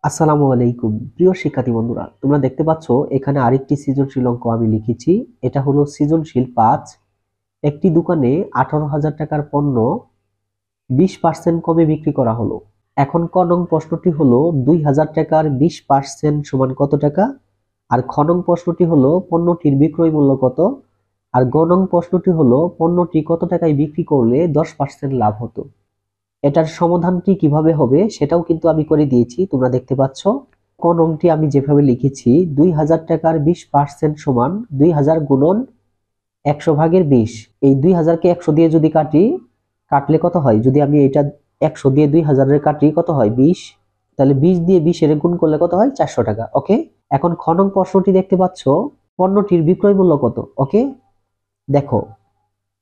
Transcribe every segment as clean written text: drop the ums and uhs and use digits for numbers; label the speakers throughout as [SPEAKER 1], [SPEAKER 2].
[SPEAKER 1] আসসালামু আলাইকুম প্রিয় শিক্ষার্থী বন্ধুরা, তোমরা দেখতে পাচ্ছ এখানে আরেকটি সৃজনশীল অঙ্ক আমি লিখেছি। এটা হলো সৃজনশীল ৫। একটি দোকানে ১৮,০০০ টাকার পণ্য ২০% কমে বিক্রি করা হলো। এখন ক নং প্রশ্নটি হলো ২,০০০ টাকার ২০% সমান কত টাকা। আর খ নং প্রশ্নটি হলো পণ্যটির বিক্রয় মূল্য কত। আর গ নং প্রশ্নটি হলো পণ্যটি কত টাকায় বিক্রি করলে ১০% লাভ হতো। এটার সমাধানটি কিভাবে হবে সেটাও কিন্তু আমি করে দিয়েছি, তোমরা দেখতে পাচ্ছ। কোন অঙ্কটি আমি যেভাবে লিখেছি, ২,০০০ টাকার ২০% সমান ২,০০০ গুণন ১০০/২০। এই ২,০০০কে ১০০ দিয়ে যদি কাটলে কত হয়? যদি আমি এটা ১০০ দিয়ে ২,০০০ কাটি কত হয়? ২০। তাহলে ২০ দিয়ে ২০ এর গুণ করলে কত হয়? ৪০০ টাকা। ওকে, এখন খ নং প্রশ্নটি দেখতে পাচ্ছ, পণ্যটির বিক্রয় মূল্য কত। ওকে, দেখো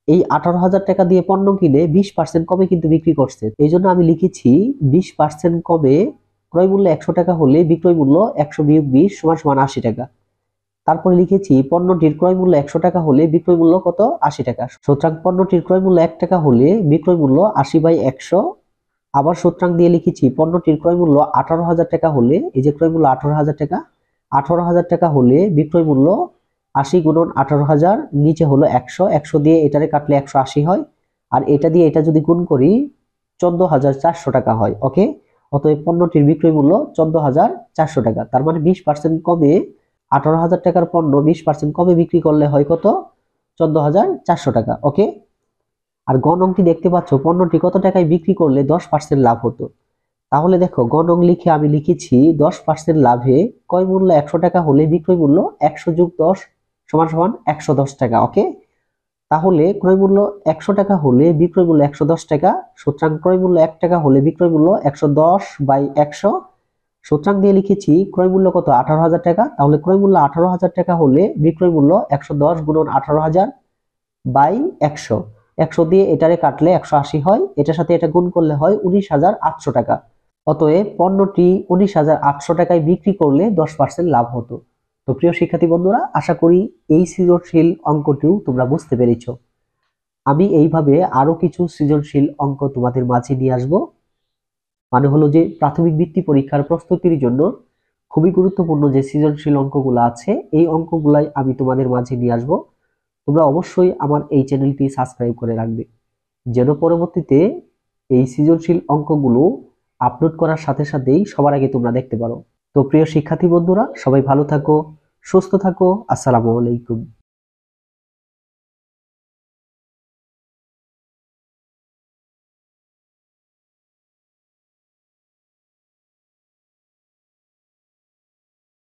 [SPEAKER 1] এই ১৮,০০০ টাকা দিয়ে পণ্য কিনে ২০% কমে কিন্তু বিক্রি করছে। এই জন্য আমি লিখেছি ২০% কমে ক্রয় মূল্য ১০০ টাকা হলে বিক্রয় মূল্য ১০০ - ২০ = ৮০ টাকা। তারপরে লিখেছি পণ্যটির ক্রয় মূল্য ১০০ টাকা হলে বিক্রয় মূল্য কত? ৮০ টাকা। সুতরাং পণ্যটির ক্রয় মূল্য ১ টাকা হলে বিক্রয় মূল্য ৮০/১০০। আবার সুতরাং দিয়ে লিখেছি পণ্যটির ক্রয় মূল্য ১৮,০০০ টাকা হলে, এই যে ক্রয় মূল্য ১৮,০০০ টাকা, ১৮,০০০ টাকা হলে বিক্রয় মূল্য ৮০ গুণন ১৮,০০০, নিচে হলো ১০০। ১০০ দিয়ে এটারে কাটলে ১৮০ হয়, আর এটা দিয়ে এটা যদি গুণ করি ১৪,৪০০ টাকা হয়। ওকে, অতএব পণ্যটির বিক্রয় মূল্য ১৪,৪০০ টাকা। তার মানে ২০% কমে ১৮,০০০ টাকার পণ্য ২০% কমে বিক্রি করলে হয় কত? ১৪,৪০০ টাকা। ওকে, আর গ নংটি দেখতে পাচ্ছ, পণ্যটি কত টাকায় বিক্রি করলে ১০% লাভ হতো। তাহলে দেখো গ নং লিখে আমি লিখেছি ১০% লাভে ক্রয় মূল্য ১০০ টাকা হলে বিক্রয় মূল্য ১০০ + ১০ = ১১০ টাকা। ওকে, তাহলে ক্রয় মূল্য ১০০ টাকা হলে বিক্রয় মূল্য ১১০ টাকা। সুতরাং ক্রয় মূল্য ১ টাকা হলে বিক্রয় মূল্য ১১০/১০০। সুতরাং দিয়ে লিখেছি ক্রয় মূল্য কত? ১৮,০০০ টাকা। তাহলে ক্রয় মূল্য ১৮,০০০ টাকা হলে বিক্রয় মূল্য ১১০ গুণন ১৮,০০০/১০০। ১০০ দিয়ে এটারে কাটলে ১৮০ হয়, এটার সাথে এটা গুণ করলে হয় ১৯,৮০০ টাকা। অতএব পণ্যটি ১৯,৮০০ টাকায় বিক্রি করলে ১০% লাভ হতো। তো প্রিয় শিক্ষার্থী বন্ধুরা, আশা করি এই সৃজনশীল অঙ্কটিও তোমরা বুঝতে পেরেছ। আমি এইভাবে আরো কিছু সৃজনশীল অঙ্ক তোমাদের মাঝে নিয়ে আসব। মানে হলো যে প্রাথমিক বৃত্তি পরীক্ষার প্রস্তুতির জন্য খুবই গুরুত্বপূর্ণ যে সৃজনশীল অঙ্কগুলো আছে, এই অঙ্কগুলাই আমি তোমাদের মাঝে নিয়ে আসব। তোমরা অবশ্যই আমার এই চ্যানেলটি সাবস্ক্রাইব করে রাখবে, যেন পরবর্তীতে এই সৃজনশীল অঙ্কগুলো আপলোড করার সাথে সাথেই সবার আগে তোমরা দেখতে পারো। তো প্রিয় শিক্ষার্থী বন্ধুরা, সবাই ভালো থাকো, সুস্থ থাকো। আসসালামু আলাইকুম।